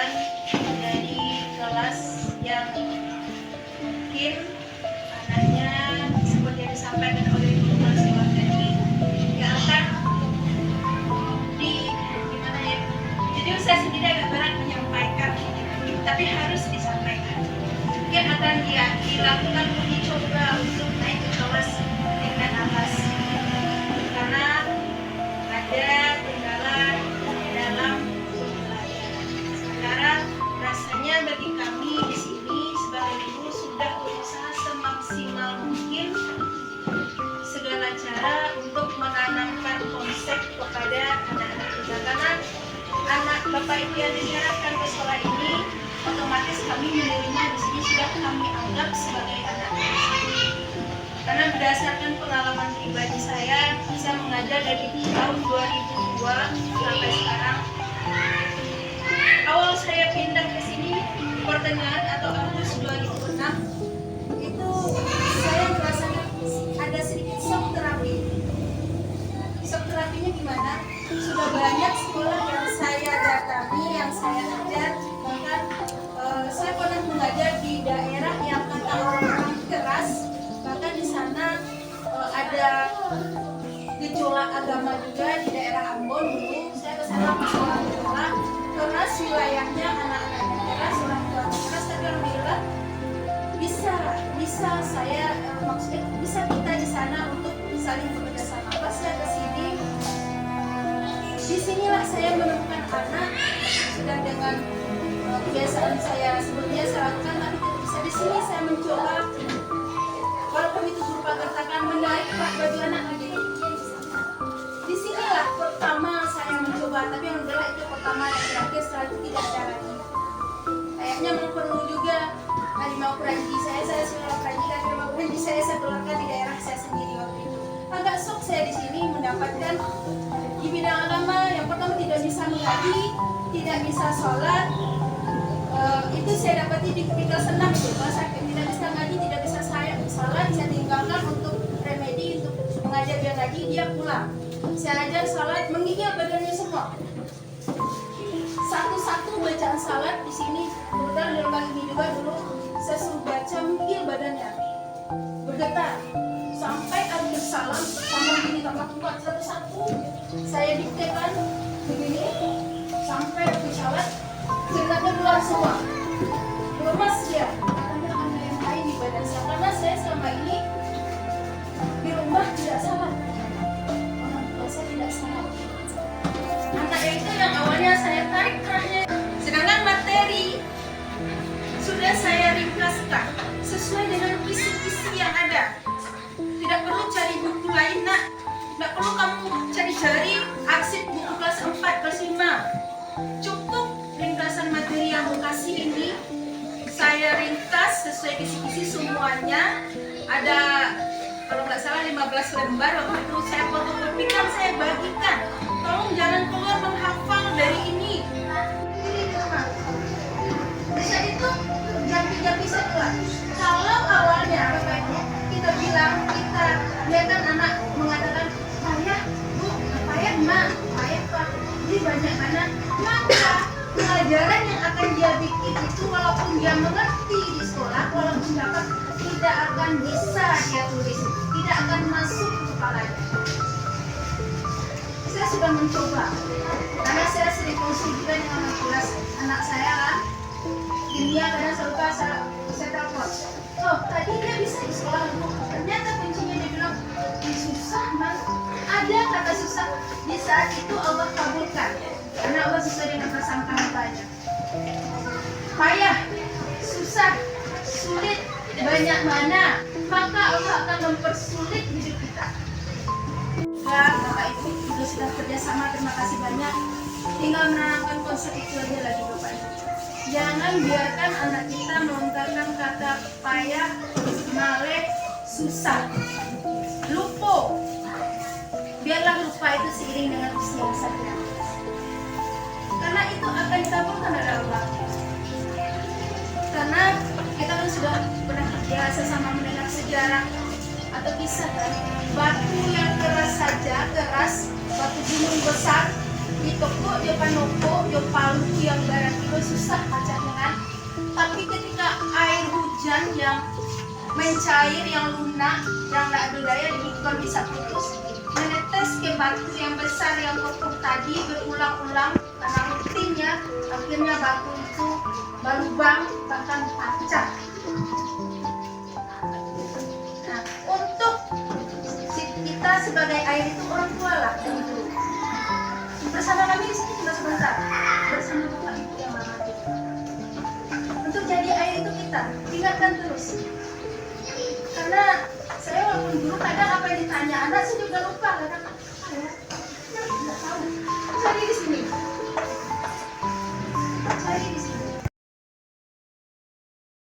perwakilan dari kelas yang mungkin anaknya seperti yang disampaikan oleh Ibu Mahasiswa tadi yang akan gimana ya, jadi saya sendiri agak berat menyampaikan, tapi harus disampaikan. Mungkin akan dilakukan uji coba untuk naik ke kelas tingkat atas karena ada kendala dalam pembelajaran. Sementara rasanya bagi kami di sini sebagai guru sudah berusaha semaksimal mungkin segala cara untuk menanamkan konsep kepada anak-anak kita, karena anak bapak ibu yang diharapkan ke sekolah ini otomatis kami menerima di sini sudah kami anggap sebagai anak sendiri. Karena berdasarkan pengalaman pribadi saya mengajar dari tahun 2002 sampai sekarang. Awal saya pindah ke sini pertengahan atau Agustus 2006 itu saya merasakan ada sedikit shock terapi. Shock terapinya gimana? Sudah banyak sekolah yang saya datangi, yang saya ajar, bahkan saya pernah mengajar di daerah yang kata orang keras, bahkan di sana ada gejolak agama juga di daerah Ambon dulu. Saya ke sana masalah gejolak keras, wilayahnya anak-anaknya keras, orang tua keras, tapi alhamdulillah bisa saya maksudnya bisa kita di sana untuk saling bekerja sama. Pas saya ke sini, disinilah saya menemukan anak sudah dengan kebiasaan saya sebelumnya saya lakukan, tapi tidak bisa. Di sini saya mencoba, walaupun itu berupa gertakan, menaik baju anak lagi. Disinilah pertama saya mencoba, tapi alhamdulillah itu pertama dan terakhir, setelah itu tidak ada lagi. Kayaknya memang perlu juga harimau perangi saya sudah perangikan harimau perangi saya keluarkan di daerah saya sendiri waktu itu. Agak shock saya di sini mendapatkan di bidang agama yang pertama tidak bisa mengaji, tidak bisa sholat. Itu saya dapati di kelas 6 itu, kelas tidak bisa ngaji, tidak bisa saya sholat, saya tinggalkan untuk remedi, untuk mengajar dia ngaji, dia pulang. Saya ajar sholat, menggigil badannya semua. Satu-satu bacaan salat di sini, kebetulan di lembaga ini juga dulu saya suruh baca, menggigil badannya, bergetar. Sampai akhir salam, sama begini tambah kuat satu-satu. Saya diktekan begini, sampai akhir salat, keringatnya keluar semua. Lemas dia, katanya ada yang lain di badan saya, karena saya selama ini di rumah tidak salat. Orang tua saya tidak salat. Anaknya itu yang awalnya saya tarik kerahnya, sedangkan materi sudah saya ringkaskan sesuai dengan kisi-kisi yang ada. Tidak perlu cari buku lain, nak. Tidak perlu kamu cari-cari arsip buku kelas 4, kelas 5. Cukup ringkasan materi yang kasih ini saya ringkas sesuai kisi-kisi semuanya. Ada kalau nggak salah 15 lembar waktu itu saya fotokopikan, saya bagikan. Tolong jangan keluar menghafal dari ini. Bisa itu jampi-jampi setelah. Kalau awalnya kita bilang, kita lihatkan anak mengatakan payah bu, payah mak, payah pak, jadi banyak mana, maka pelajaran yang akan dia bikin itu walaupun dia mengerti di sekolah, walaupun dapat, tidak akan bisa dia tulis, tidak akan masuk ke kepalanya. Saya sudah mencoba, karena saya sering konsul juga dengan kelas anak saya kan, dia kadang suka saya telepon, oh tadi dia bisa di sekolah bu, ternyata kuncinya dia bilang susah mas, ada kata susah, di saat itu Allah kabulkan, karena Allah sesuai dengan prasangka hambanya. Payah, susah, sulit, banyak mana, maka Allah akan mempersulit hidup kita. Bapak Ibu juga sudah kerjasama, terima kasih banyak. Tinggal menanamkan konsep itu aja lagi Bapak Ibu. Jangan biarkan anak kita melontarkan kata payah, maleh, susah, lupa. Biarlah lupa itu seiring dengan usia saja. Karena itu akan dikabulkan oleh Allah. Karena kita kan sudah pernah biasa sama mendengar sejarah atau kisah kan, batu yang keras saja, batu gunung besar, ditokok, dia panoko, dia palu yang berat itu susah hujan yang mencair, yang lunak, yang tidak berdaya dibuka bisa putus, menetes ke batu yang besar yang kokoh tadi berulang-ulang karena rutinnya, akhirnya batu itu berlubang bahkan pecah. Nah, untuk kita sebagai air itu orang tua lah tentu. Bersama kami di sini cuma sebentar, bersama Bapak Ibu yang lama. Untuk jadi air itu kita ingatkan terus. Karena saya walaupun dulu kadang apa yang ditanya anak saya juga lupa kadang